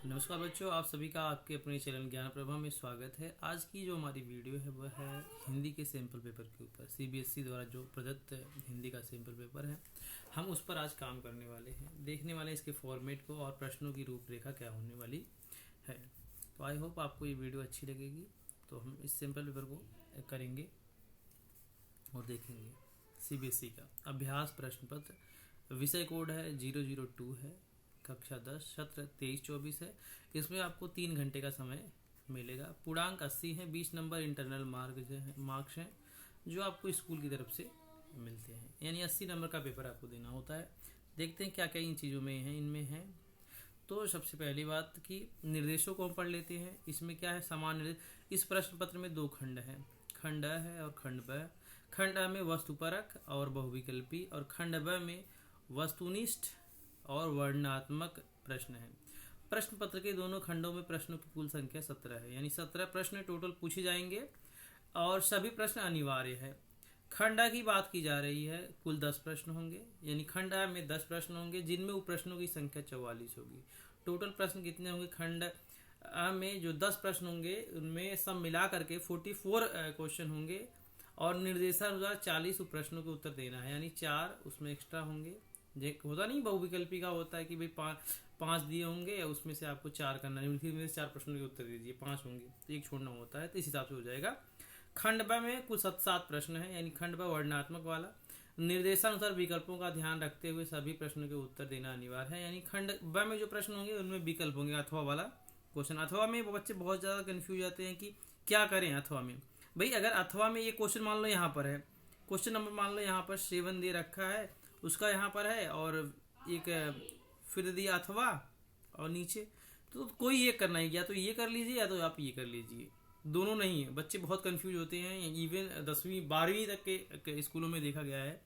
नमस्कार बच्चों, आप सभी का आपके अपने चैनल ज्ञान प्रभा में स्वागत है। आज की जो हमारी वीडियो है वह है हिंदी के सैम्पल पेपर के ऊपर। सीबीएसई द्वारा जो प्रदत्त हिंदी का सैम्पल पेपर है, हम उस पर आज काम करने वाले हैं। देखने वाले हैं इसके फॉर्मेट को और प्रश्नों की रूपरेखा क्या होने वाली है। तो आई होप आपको ये वीडियो अच्छी लगेगी। तो हम इस सैम्पल पेपर को करेंगे और देखेंगे। सीबीएसई का अभ्यास प्रश्न पत्र, विषय कोड है 002 है, कक्षा 10, सत्र 23-24 है। इसमें आपको 3 घंटे का समय मिलेगा। पूर्णांक 80 है, 20 नंबर इंटरनल मार्क्स हैं जो आपको स्कूल की तरफ से मिलते हैं, यानी 80 नंबर का पेपर आपको देना होता है। देखते हैं क्या क्या इन चीज़ों में है, इनमें है। तो सबसे पहली बात कि निर्देशों को हम पढ़ लेते हैं। इसमें क्या है, सामान्य निर्देश। इस प्रश्न पत्र में 2 खंड हैं, खंड अ है और खंड ब। खंड अ में वस्तुपरक और बहुविकल्पी, और खंड ब में वस्तुनिष्ठ और वर्णनात्मक प्रश्न है। प्रश्न पत्र के दोनों खंडों में प्रश्नों की कुल संख्या 17 है, यानी 17 प्रश्न टोटल पूछे जाएंगे और सभी प्रश्न अनिवार्य है। खंड आ की बात की जा रही है, कुल 10 प्रश्न होंगे, यानी खंड आ में 10 प्रश्न होंगे जिनमें उप प्रश्नों की संख्या 44 होगी। टोटल प्रश्न कितने होंगे खंड आ में? जो 10 प्रश्न होंगे उनमें सब मिला करके 44 क्वेश्चन होंगे और निर्देशानुसार 40 उप प्रश्नों के उत्तर देना है, यानी 4 उसमें एक्स्ट्रा होंगे। होता नहीं, बहुविकल्पी का होता है कि भाई पांच दिए होंगे, उसमें से आपको 4 करना है, फिर में 4 प्रश्नों के उत्तर दीजिए, 5 होंगे तो 1 छोड़ना होता है, तो इस हिसाब से हो जाएगा। खंड ब में कुल 7 प्रश्न है, यानी खंड ब वर्णनात्मक वाला। निर्देशानुसार विकल्पों का ध्यान रखते हुए सभी प्रश्नों के उत्तर देना अनिवार्य है, यानी खंड ब में जो प्रश्न होंगे उनमें विकल्प होंगे, अथवा वाला क्वेश्चन। अथवा में बच्चे बहुत ज्यादा कंफ्यूज जाते हैं कि क्या करें अथवा में। भाई अगर अथवा में ये क्वेश्चन मान लो यहाँ पर है, क्वेश्चन नंबर मान लो यहाँ पर 7 दे रखा है, उसका यहाँ पर है, और एक फिर दिया अथवा और नीचे, तो कोई एक करना है, या तो ये कर लीजिए या तो आप ये कर लीजिए, दोनों नहीं है। बच्चे बहुत कंफ्यूज होते हैं, इवन 10वीं 12वीं तक के स्कूलों में देखा गया है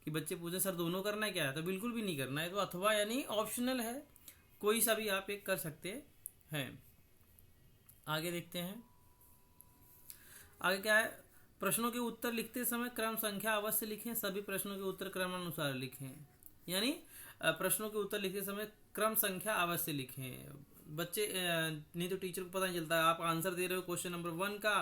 कि बच्चे पूछे सर दोनों करना है क्या है, तो बिल्कुल भी नहीं करना है। तो अथवा यानी ऑप्शनल है, कोई सा भी आप एक कर सकते हैं। आगे देखते हैं, आगे क्या है, प्रश्नों के उत्तर लिखते समय क्रम संख्या अवश्य लिखें, सभी प्रश्नों के उत्तर क्रमानुसार लिखें, यानी प्रश्नों के उत्तर लिखते समय क्रम संख्या अवश्य लिखें। बच्चे नहीं तो टीचर को पता नहीं चलता, आप आंसर दे रहे हो क्वेश्चन नंबर 1 का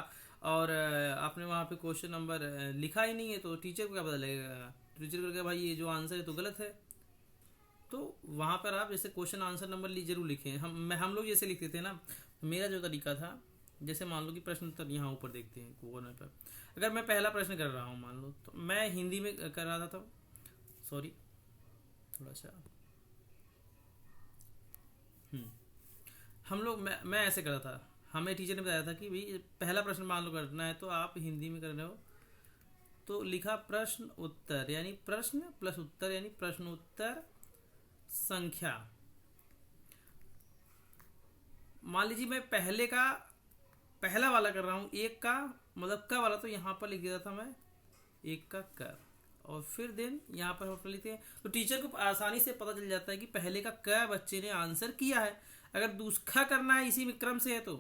और आपने वहां पे क्वेश्चन नंबर लिखा ही नहीं है, तो टीचर को क्या पता लगेगा? टीचर को क्या भाई ये जो आंसर है तो गलत है। तो वहां पर आप जैसे क्वेश्चन आंसर नंबर जरूर लिखें। हम लोग जैसे लिखते थे ना, मेरा जो तरीका था, जैसे मान लो कि प्रश्न उत्तर यहाँ ऊपर देखते हैं कोने पर, अगर मैं पहला प्रश्न कर रहा हूँ मान लो, तो मैं हिंदी में कर रहा था, तो सॉरी थोड़ा सा हम लोग मैं ऐसे कर रहा था। हमें टीचर ने बताया था कि भाई पहला प्रश्न मान लो करना है तो आप हिंदी में कर रहे हो, तो लिखा प्रश्न उत्तर, यानी प्रश्न प्लस उत्तर, यानी प्रश्न उत्तर संख्या। मान लीजिए मैं पहला वाला कर रहा हूं, 1 का मतलब का वाला, तो यहां पर लिख दिया था मैं 1 का कर, और फिर देन यहाँ पर लिखते हैं, तो टीचर को आसानी से पता चल जाता है कि पहले का क बच्चे ने आंसर किया है। अगर दूसरा करना है इसी में क्रम से है तो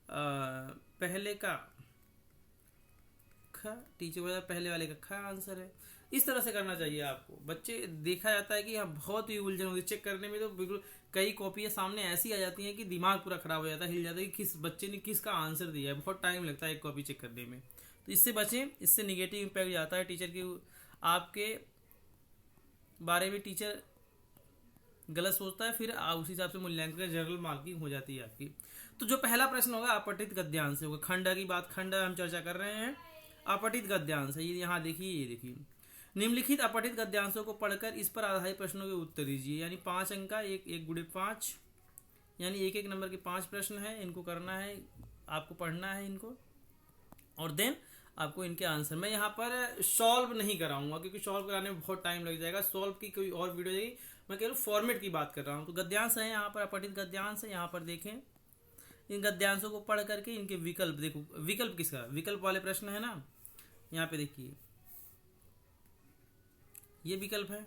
पहले का ख, टीचर बोला पहले वाले का ख आंसर है। इस तरह से करना चाहिए आपको। बच्चे देखा जाता है कि यहाँ बहुत ही उलझन होती है चेक करने में, तो बिल्कुल कई कॉपियां सामने ऐसी आ जाती हैं कि दिमाग पूरा खराब हो जाता है, हिल जाता है कि किस बच्चे ने किसका आंसर दिया है। बहुत टाइम लगता है एक कॉपी चेक करने में, तो इससे बचें, इससे निगेटिव इम्पैक्ट जाता है टीचर की, आपके बारे में टीचर गलत सोचता है, फिर उस हिसाब से मूल्यांकन जनरल मार्किंग हो जाती है आपकी। तो जो पहला प्रश्न होगा अपठित गद्यांश से होगा। खंड की बात, खंड हम चर्चा कर रहे हैं, अपठित गद्यांश है, ये यहाँ देखिए, ये देखिए, निम्नलिखित अपठित गद्यांशों को पढ़कर इस पर आधारित प्रश्नों के उत्तर दीजिए, यानी 5 अंक का 1 गुणे 5, यानी 1 नंबर के 5 प्रश्न है, इनको करना है, आपको पढ़ना है इनको, और देन आपको इनके आंसर। मैं यहाँ पर सॉल्व नहीं कराऊंगा क्योंकि सॉल्व कराने में बहुत टाइम लग जाएगा, सॉल्व की कोई और वीडियो जाएगी, मैं केवल फॉर्मेट की बात कर रहा हूँ। तो गद्यांश है यहाँ पर, अपठित गद्यांश है, यहाँ पर देखें, इन गद्यांशों को पढ़ करके इनके विकल्प देखो। विकल्प किसका? विकल्प वाले प्रश्न है ना, यहाँ पे देखिए, ये विकल्प है,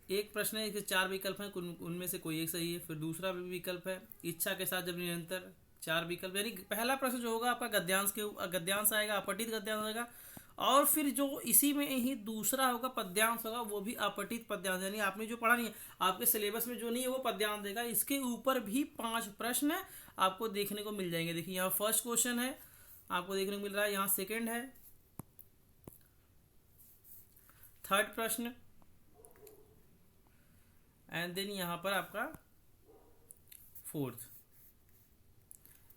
एक प्रश्न है, इसके 4 विकल्प हैं, उनमें से कोई एक सही है। फिर दूसरा भी विकल्प है, इच्छा के साथ जब निरंतर, 4 विकल्प, यानी पहला प्रश्न जो होगा आपका गद्यांश आएगा, अपठित गद्यांश आएगा, और फिर जो इसी में ही दूसरा होगा पद्यांश होगा, वो भी अपठित पद्यांश, यानी आपने जो पढ़ा नहीं है, आपके सिलेबस में जो नहीं है वो पद्यांश देगा। इसके ऊपर भी 5 प्रश्न आपको देखने को मिल जाएंगे। देखिए यहाँ फर्स्ट क्वेश्चन है आपको देखने को मिल रहा है, यहाँ सेकंड है, थर्ड प्रश्न, एंड देन यहाँ पर आपका फोर्थ,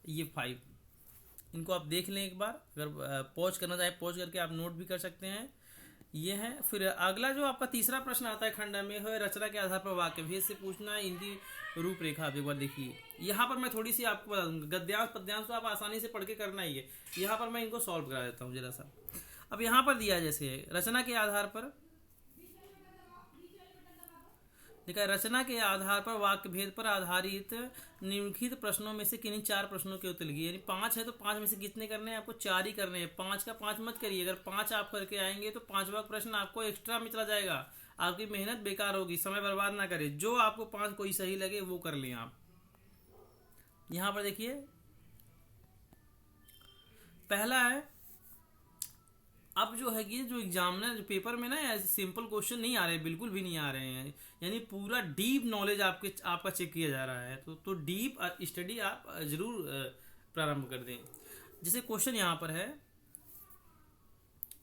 ये 5। इनको आप देख लें एक बार, अगर पॉज करना चाहे पॉज करके आप नोट भी कर सकते हैं। ये है। फिर अगला जो आपका तीसरा प्रश्न आता है खंड में है रचना के आधार पर वाक्य भेद से पूछना है, इनकी रूपरेखा आप एक बार देखिए। यहाँ पर मैं थोड़ी सी आपको बता दूंगा, गद्यांश पद्यांश तो आप आसानी से पढ़ के करना ही है, यहाँ पर मैं इनको सॉल्व करा देता हूँ जरा सा। अब यहाँ पर दिया जैसे रचना के आधार पर, देखा रचना के आधार पर वाक्य भेद पर आधारित निम्नलिखित प्रश्नों में से किन्हीं 4 प्रश्नों के उत्तर लिखिए। यानी 5 है तो 5 में से कितने करने हैं आपको? 4 ही करने हैं। 5 का 5 मत करिए, अगर 5 आप करके आएंगे तो 5वां प्रश्न आपको एक्स्ट्रा में चला जाएगा, आपकी मेहनत बेकार होगी, समय बर्बाद ना करें। जो आपको 5 कोई सही लगे वो कर लें आप। यहां पर देखिए पहला है, अब जो है कि जो एग्जामिनर जो पेपर में ना ऐसे सिंपल क्वेश्चन नहीं आ रहे, बिल्कुल भी नहीं आ रहे हैं, यानी पूरा डीप नॉलेज आपका चेक किया जा रहा है। तो डीप स्टडी आप जरूर प्रारंभ कर दें। जैसे क्वेश्चन यहाँ पर है,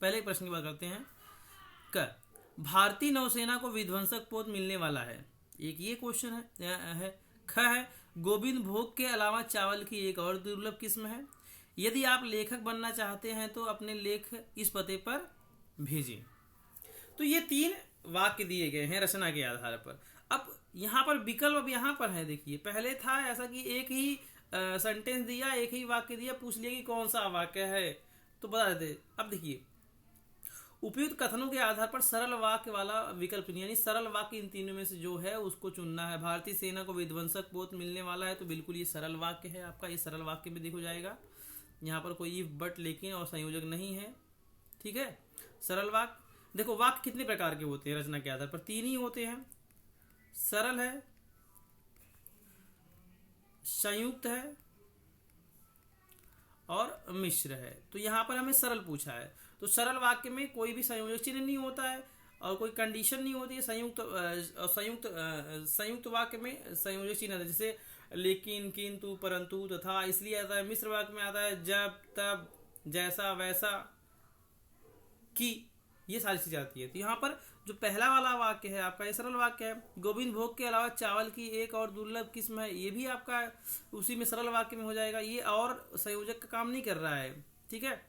पहले प्रश्न की बात करते हैं। क भारतीय नौसेना को विध्वंसक पोत मिलने वाला है, एक ये क्वेश्चन है। ख है गोविंद भोग के अलावा चावल की एक और दुर्लभ किस्म है। यदि आप लेखक बनना चाहते हैं तो अपने लेख इस पते पर भेजें। तो ये 3 वाक्य दिए गए हैं रचना के आधार पर। अब यहाँ पर विकल्प अब यहाँ पर है, देखिए पहले था ऐसा कि एक ही सेंटेंस दिया, एक ही वाक्य दिया, पूछ लिया कि कौन सा वाक्य है तो बता देते। अब देखिए उपयुक्त कथनों के आधार पर सरल वाक्य वाला विकल्प नहीं, यानी सरल वाक्य इन तीनों में से जो है उसको चुनना है। भारतीय सेना को विध्वंसक पोत मिलने वाला है, तो बिल्कुल ये सरल वाक्य है आपका, ये सरल वाक्य में देखो जाएगा। यहाँ पर कोई इफ बट लेकिन और संयोजक नहीं है, ठीक है। सरल वाक्य, देखो वाक्य कितने प्रकार के होते हैं रचना के आधार पर? 3 ही होते हैं, सरल है, संयुक्त है और मिश्र है। तो यहाँ पर हमें सरल पूछा है, तो सरल वाक्य में कोई भी संयोजक चिन्ह नहीं होता है और कोई कंडीशन नहीं होती है। संयुक्त वाक्य में संयोजक चिन्ह आता है, जैसे लेकिन, किंतु, परंतु, तथा, इसलिए आता है। मिश्र वाक्य में आता है जब, तब, जैसा, वैसा, कि, ये सारी चीजें आती है। तो यहाँ पर जो पहला वाला वाक्य है आपका ये सरल वाक्य है। गोविंद भोग के अलावा चावल की एक और दुर्लभ किस्म है, ये भी आपका उसी में सरल वाक्य में हो जाएगा, ये और संयोजक का काम नहीं कर रहा है, ठीक है।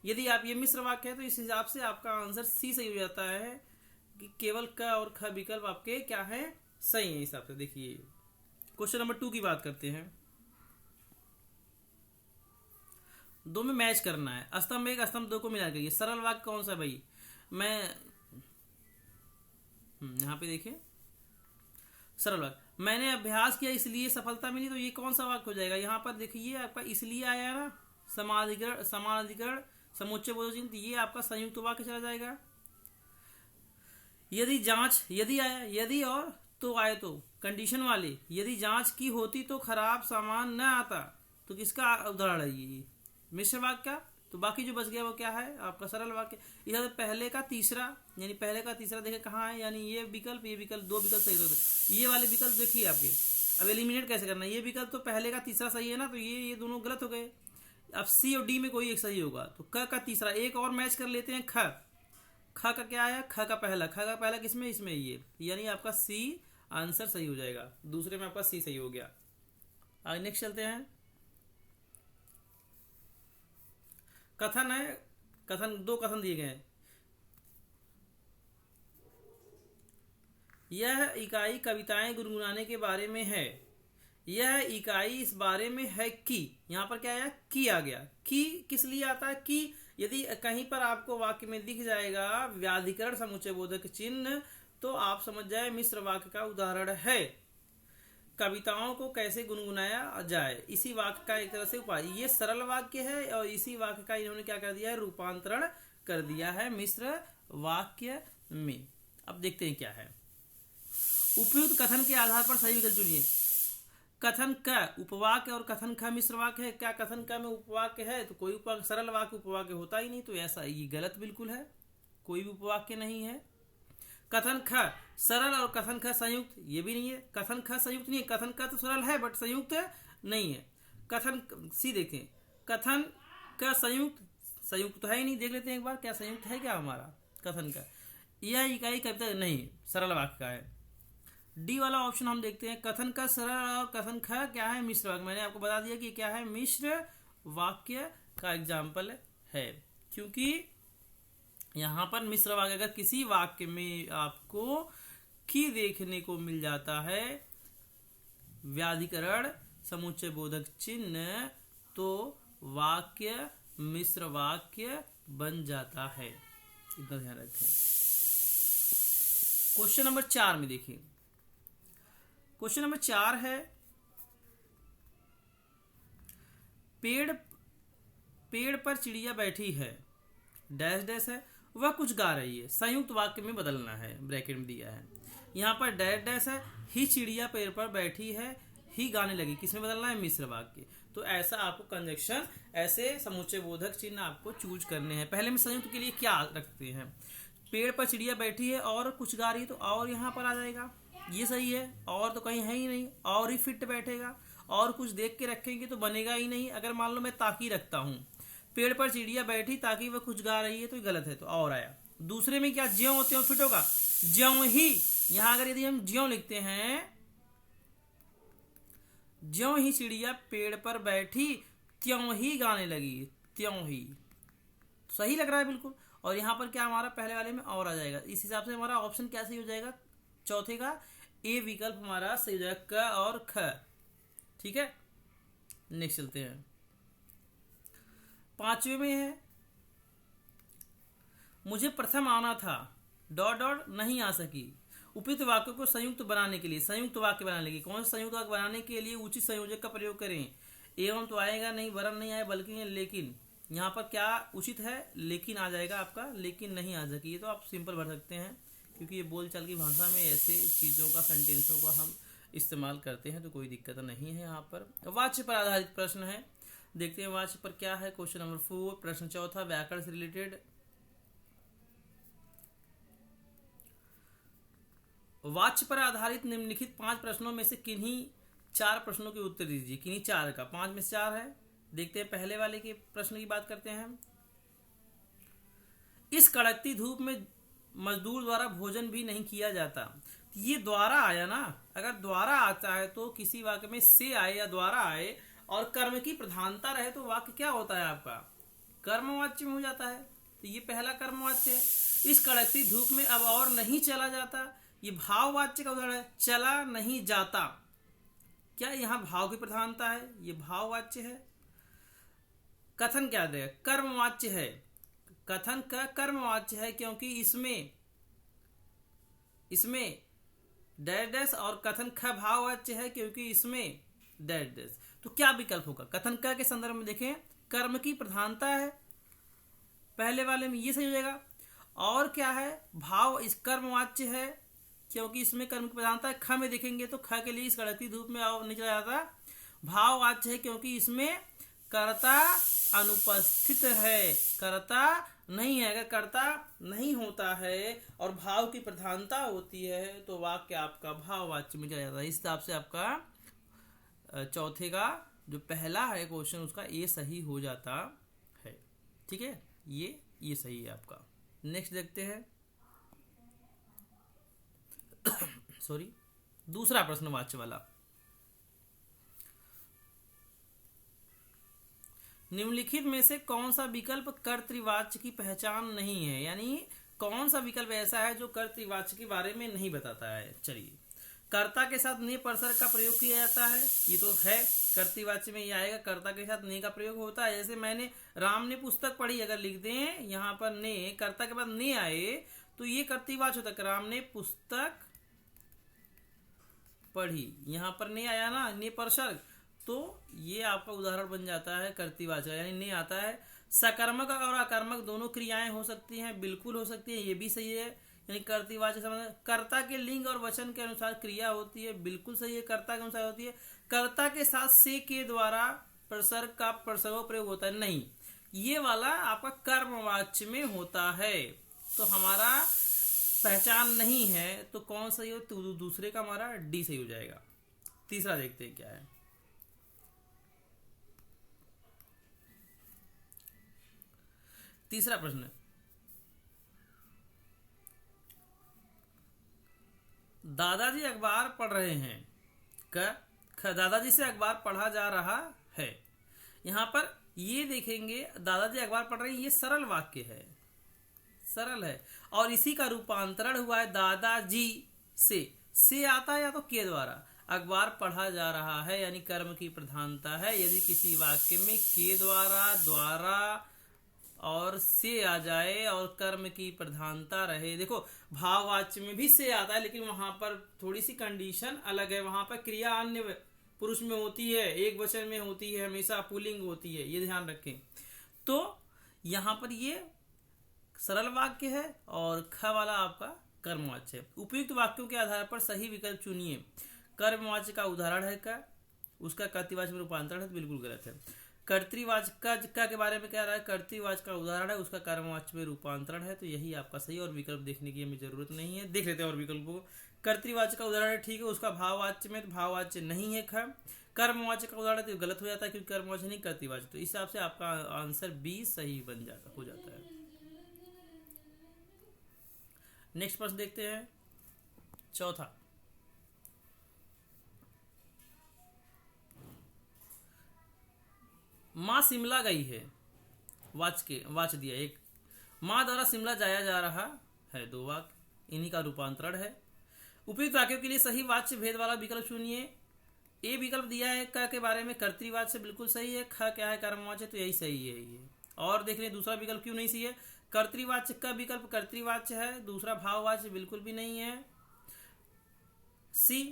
यदि आप ये मिश्र वाक्य है तो इस हिसाब से आपका आंसर सी सही हो जाता है कि केवल क और ख विकल्प आपके क्या है? सही है। हिसाब से देखिए क्वेश्चन नंबर 2 की बात करते हैं। 2 में मैच करना है, स्तंभ 1 स्तंभ 2 को मिला करिए। सरल वाक्य कौन सा भाई? मैं यहां पे देखिए सरल वाक्य, मैंने अभ्यास किया इसलिए सफलता मिली, तो ये कौन सा वाक्य हो जाएगा? यहाँ पर देखिए आपका इसलिए आया ना, समानाधिकरण समुच्चय बोधक चिन्ह, ये आपका संयुक्त वाक्य चला जाएगा। यदि जांच, यदि आया, यदि और तो आए तो कंडीशन वाले, यदि जांच की होती तो खराब सामान न आता, तो किसका उदाहरण है ये? मिश्र वाक्य का। तो बाकी जो बच गया वो क्या है? आपका सरल वाक्य। इधर पहले का तीसरा, यानी पहले का तीसरा देखे कहाँ है, यानी ये विकल्प 2 विकल्प सही होते, ये वाले विकल्प देखिए आपके। अब एलिमिनेट कैसे करना है? ये विकल्प तो पहले का तीसरा सही है ना, तो ये दोनों गलत हो गए। अब सी और डी में कोई एक सही होगा, तो क का तीसरा एक और मैच कर लेते हैं। ख का क्या आया? ख का पहला किसमें? इसमें, ये, यानी आपका सी आंसर सही हो जाएगा। दूसरे में आपका सी सही हो गया। आगे नेक्स्ट चलते हैं। कथन है, कथन 2 कथन दिए गए हैं। यह इकाई कविताएं गुनगुनाने के बारे में है। यह इकाई इस बारे में है कि, यहाँ पर क्या आया? की आ गया। की किस लिए आता है? कि यदि कहीं पर आपको वाक्य में दिख जाएगा व्याधिकरण समुच्चय बोधक चिन्ह, तो आप समझ जाए मिश्र वाक्य का उदाहरण है। कविताओं को कैसे गुनगुनाया जाए, इसी वाक्य का एक तरह से उपाय। ये सरल वाक्य है और इसी वाक्य का इन्होंने क्या कर दिया है? रूपांतरण कर दिया है मिश्र वाक्य में। अब देखते हैं क्या है। उपयुक्त कथन के आधार पर सही विकल्प चुनिए। कथन क उपवाक्य और कथन ख मिश्र वाक्य है। क्या कथन क में उपवाक्य है? तो कोई सरल वाक्य उपवाक्य होता ही नहीं, तो ऐसा ये गलत बिल्कुल है, कोई भी उपवाक्य नहीं है। कथन ख सरल और कथन ख संयुक्त, ये भी नहीं है। कथन ख संयुक्त नहीं है, कथन क तो सरल है बट संयुक्त नहीं है। कथन सी देखें, कथन क संयुक्त तो है ही नहीं। देख लेते हैं एक बार, क्या संयुक्त है क्या हमारा कथन का? यह इकाई कविता नहीं, सरल वाक्य का है। डी वाला ऑप्शन हम देखते हैं, कथन का सरल और कथन ख क्या है? मिश्र वाक्य। मैंने आपको बता दिया कि क्या है, मिश्र वाक्य का एग्जाम्पल है, क्योंकि यहां पर मिश्र वाक्य, अगर किसी वाक्य में आपको की देखने को मिल जाता है व्याधिकरण समुच्चय बोधक चिन्ह, तो वाक्य मिश्र वाक्य बन जाता है। इतना ध्यान रखें। क्वेश्चन नंबर 4 में देखिए, क्वेश्चन नंबर 4 है, पेड़ पर चिड़िया बैठी है, डैश डैश है, वह कुछ गा रही है। संयुक्त वाक्य में बदलना है, ब्रैकेट में दिया है। यहाँ पर डैश डैश है, ही चिड़िया पेड़ पर बैठी है, ही गाने लगी, किसमें बदलना है? मिश्र वाक्य। तो ऐसा आपको कंजक्शन, ऐसे समुच्चय बोधक चिन्ह आपको चूज करने हैं। पहले में संयुक्त के लिए क्या रखते हैं? पेड़ पर चिड़िया बैठी है और कुछ गा रही है, तो और यहाँ पर आ जाएगा, ये सही है। और तो कहीं है ही नहीं, और ही फिट बैठेगा। और कुछ देख के रखेंगे तो बनेगा ही नहीं। अगर मान लो मैं ताकि रखता हूं, पेड़ पर चिड़िया बैठी ताकि वह कुछ गा रही है, तो गलत है, तो और आया। दूसरे में क्या ज्यों त्यों फिट होगा, ज्यों ही। यहां अगर यदि हम ज्यों लिखते हैं, ज्यों ही चिड़िया पेड़ पर बैठी त्यों ही गाने लगी, त्यों ही सही लग रहा है बिल्कुल। और यहां पर क्या हमारा पहले वाले में और आ जाएगा। इस हिसाब से हमारा ऑप्शन क्या सही हो जाएगा? चौथे का ए विकल्प हमारा सही हो जाएगा, क और ख। ठीक है, नेक्स्ट चलते हैं। 5वें में है, मुझे प्रथम आना था डॉट डॉट नहीं आ सकी। उपयुक्त वाक्य को संयुक्त बनाने के लिए, संयुक्त वाक्य बनाने के लिए, कौन सा संयुक्त वाक्य बनाने के लिए उचित संयोजक का प्रयोग करें? एवं तो आएगा नहीं, वरन नहीं आए, बल्कि लेकिन। यहाँ पर क्या उचित है? लेकिन आ जाएगा आपका, लेकिन नहीं आ सकी। ये तो आप सिंपल भर सकते हैं, क्योंकि ये बोलचाल की भाषा में ऐसे चीजों का, सेंटेंसों का हम इस्तेमाल करते हैं, तो कोई दिक्कत नहीं है। यहाँ पर वाच्य पर आधारित प्रश्न है, देखते हैं वाच्य पर क्या है। क्वेश्चन नंबर 4, प्रश्न चौथा, व्याकरण से रिलेटेड। वाच्य पर आधारित निम्नलिखित 5 प्रश्नों में से किन्हीं 4 प्रश्नों के उत्तर दीजिए। किन्हीं 4 का, 5 में से 4 है। देखते हैं पहले वाले के प्रश्न की बात करते हैं। इस कड़कती धूप में मजदूर द्वारा भोजन भी नहीं किया जाता। ये द्वारा आया ना, अगर द्वारा आता है तो किसी वाक्य में से आए या द्वारा आए और कर्म की प्रधानता रहे, तो वाक्य क्या होता है आपका? कर्मवाच्य में हो जाता है। तो ये पहला कर्मवाच्य है। इस कड़कती धूप में अब और नहीं चला जाता, ये भाववाच्य का उदाहरण है, चला नहीं जाता। क्या यहाँ भाव की प्रधानता है? ये भाववाच्य है। कथन क्या दे? कर्मवाच्य है। कथन का कर्मवाच्य है, क्योंकि इसमें डैश डैश, और कथन ख भाववाच्य है, क्योंकि इसमें डैश डैश। तो क्या विकल्प होगा? कथन क के संदर्भ में देखें, कर्म की प्रधानता है, पहले वाले में ये सही हो जाएगा। और क्या है? भाव इस कर्मवाच्य है, क्योंकि इसमें कर्म की प्रधानता है। ख में देखेंगे तो ख के लिए इस कड़कती धूप में नहीं चला जाता, भाववाच्य है, क्योंकि इसमें कर्ता अनुपस्थित है, कर्ता नहीं है। अगर कर्ता नहीं होता है और भाव की प्रधानता होती है, तो वाक्य आपका भाववाच्य में चला जाता है। इस हिसाब से आपका चौथे का जो पहला है क्वेश्चन, उसका ए सही हो जाता है। ठीक है, ये सही है आपका। नेक्स्ट देखते हैं। सॉरी, दूसरा प्रश्न वाच्य वाला। निम्नलिखित में से कौन सा विकल्प कर्तृवाच्य की पहचान नहीं है? यानी कौन सा विकल्प ऐसा है जो कर्तृवाच्य के बारे में नहीं बताता है? चलिए, कर्ता के साथ ने परसर्ग का प्रयोग किया जाता है, ये तो है कर्तृवाच्य में। ये आएगा, कर्ता के साथ ने का प्रयोग होता है। जैसे मैंने राम ने पुस्तक पढ़ी, अगर लिख दें यहाँ पर ने, कर्ता के बाद ने आए, तो ये कर्तृवाच्य होता है। राम ने पुस्तक पढ़ी, यहाँ पर ने आया ना, ने परसर्ग, तो ये आपका उदाहरण बन जाता है कर्तृवाचक, यानी ने आता है। सकर्मक और अकर्मक दोनों क्रियाएं हो सकती हैं, बिल्कुल हो सकती है, ये भी सही है, यानी कर्तृवाच्य संबंध, कर्ता के लिंग और वचन के अनुसार क्रिया होती है, बिल्कुल सही है, कर्ता के अनुसार होती है। कर्ता के साथ से के द्वारा प्रसर्ग का प्रसर्गो प्रयोग होता है, नहीं, ये वाला आपका कर्मवाच्य में होता है, तो हमारा पहचान नहीं है, तो कौन सही हो, तो दूसरे का हमारा डी सही हो जाएगा। तीसरा देखते हैं क्या है। तीसरा प्रश्न, दादाजी अखबार पढ़ रहे हैं, दादाजी से अखबार पढ़ा जा रहा है। यहां पर ये देखेंगे दादाजी अखबार पढ़ रहे हैं, ये सरल वाक्य है, सरल है, और इसी का रूपांतरण हुआ है दादाजी से आता है या तो के द्वारा, अखबार पढ़ा जा रहा है यानी कर्म की प्रधानता है। यदि किसी वाक्य में के द्वारा और से आ जाए और कर्म की प्रधानता रहे, देखो भाववाच्य में भी से आता है, लेकिन वहां पर थोड़ी सी कंडीशन अलग है, वहां पर क्रिया अन्य पुरुष में होती है, एक वचन में होती है, हमेशा पुल्लिंग होती है, ये ध्यान रखें। तो यहां पर ये सरल वाक्य है और ख वाला आपका कर्मवाच्य है। उपयुक्त वाक्यों के आधार पर सही विकल्प चुनिए। कर्मवाच्य का उदाहरण है का, उसका कर्तृवाच्य में रूपांतरण है तो बिल्कुल गलत है। कर्तृवाच्य का के बारे में कह रहा है, कर्तृवाच्य का उदाहरण है, उसका कर्मवाच्य में रूपांतरण है, तो यही आपका सही, और विकल्प देखने की हमें जरूरत नहीं है। देख लेते हैं और विकल्पों को। कर्तृवाच्य का उदाहरण है, ठीक है, उसका भाववाच्य में, तो भाववाच्य नहीं है ख। कर्मवाच्य का उदाहरण तो गलत हो जाता है क्योंकि कर्मवाच्य नहीं कर्तृवाच्य, तो इस हिसाब से आपका आंसर बी सही बन जाता हो जाता है। नेक्स्ट प्रश्न देखते हैं, चौथा। माँ शिमला गई है, वाच दिया एक, माँ द्वारा शिमला जाया जा रहा है, दो वाक्य, इन्हीं का रूपांतरण है। उपयुक्त वाक्यों के लिए सही वाच्य भेद वाला विकल्प चुनिए। ए विकल्प दिया है क के बारे में, कर्तृवाच्य बिल्कुल सही है, ख क्या है कर्मवाच्य, तो यही सही है ये। और देख लें दूसरा विकल्प क्यों नहीं सही है, कर्तृवाच्य का विकल्प कर्तृवाच्य है, दूसरा भाववाच्य बिल्कुल भी नहीं है। सी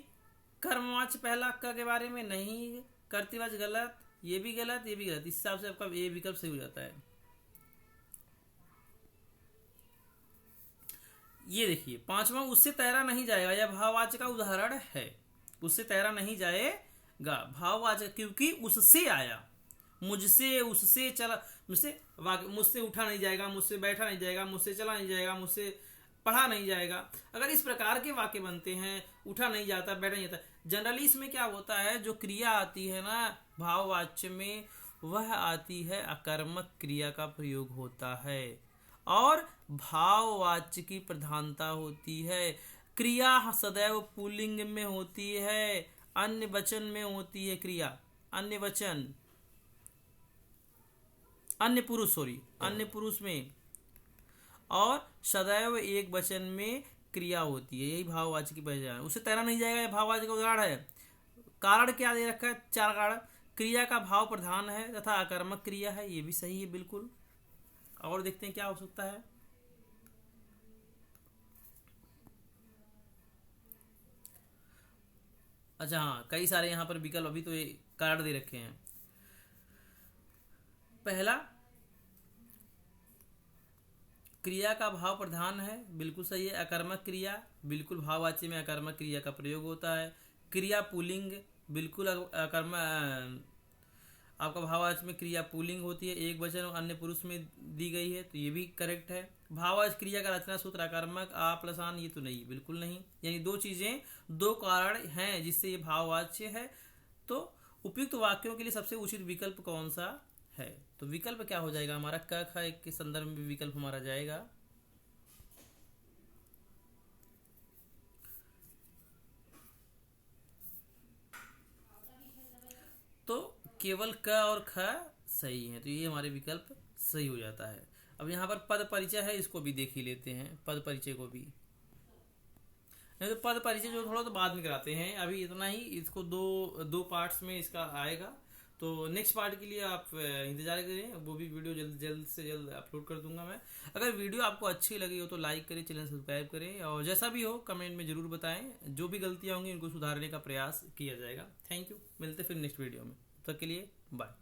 कर्मवाच्य पहला क के बारे में नहीं, कर्तृवाच्य गलत, ये भी गलत, ये भी गलत, इस हिसाब से आपका ए विकल्प सही हो जाता है। ये देखिए पांचवा, उससे तैरा नहीं जाएगा, यह भाववाच्य का उदाहरण है, उससे तैरा नहीं जाएगा भाववाच्य, क्योंकि उससे आया, मुझसे, उससे चला, मुझसे उठा नहीं जाएगा, मुझसे बैठा नहीं जाएगा, मुझसे चला नहीं जाएगा, मुझसे पढ़ा नहीं जाएगा। अगर इस प्रकार के वाक्य बनते हैं, उठा नहीं जाता, बैठा नहीं जाता, जनरली इसमें क्या होता है, जो क्रिया आती है ना भाववाच्य में, वह आती है अकर्मक क्रिया का प्रयोग होता है और भाववाच्य की प्रधानता होती है। क्रिया सदैव पुल्लिंग में होती है, अन्य वचन में होती है क्रिया, अन्य वचन, अन्य पुरुष में, और सदैव एक वचन में क्रिया होती है, यही भाववाच्य की पहचान है। उससे तैरा नहीं जाएगा, यह भाववाच्य का उदाहरण है। कारण क्या दे रखा है, चार कारण, क्रिया का भाव प्रधान है तथा अकर्मक क्रिया है, ये भी सही है बिल्कुल। और देखते हैं क्या हो सकता है। अच्छा हाँ, कई सारे यहाँ पर विकल्प, अभी तो ये कारण दे रखे हैं। पहला, क्रिया का भाव प्रधान है, बिल्कुल सही है। अकर्मक क्रिया, बिल्कुल भाववाच्य में अकर्मक क्रिया का प्रयोग होता है। क्रिया पुल्लिंग, बिल्कुल आपका भाववाच्य में क्रिया पुल्लिंग होती है, एक वचन और अन्य पुरुष में दी गई है, तो ये भी करेक्ट है। भाववाच्य क्रिया का रचना सूत्र अकर्मक आ प्लस आन, ये तो नहीं, बिल्कुल नहीं। यानी दो चीजें, दो कारण हैं जिससे ये भाववाच्य है। तो उपयुक्त वाक्यों के लिए सबसे उचित विकल्प कौन सा है, तो विकल्प क्या हो जाएगा हमारा, क ख के संदर्भ में विकल्प हमारा जाएगा तो केवल क और ख सही है, तो ये हमारे विकल्प सही हो जाता है। अब यहाँ पर पद परिचय है, इसको भी देख ही लेते हैं, पद परिचय को भी। नहीं तो पद परिचय जो थोड़ा तो बाद में कराते हैं, अभी इतना ही, इसको दो पार्ट्स में इसका आएगा, तो नेक्स्ट पार्ट के लिए आप इंतजार करें, वो भी वीडियो जल्द से जल्द अपलोड कर दूंगा मैं। अगर वीडियो आपको अच्छी लगी हो तो लाइक करें, चैनल सब्सक्राइब करें, और जैसा भी हो कमेंट में जरूर बताएं, जो भी गलतियां होंगी उनको सुधारने का प्रयास किया जाएगा। थैंक यू, मिलते फिर नेक्स्ट वीडियो में, तब तक के लिए बाय।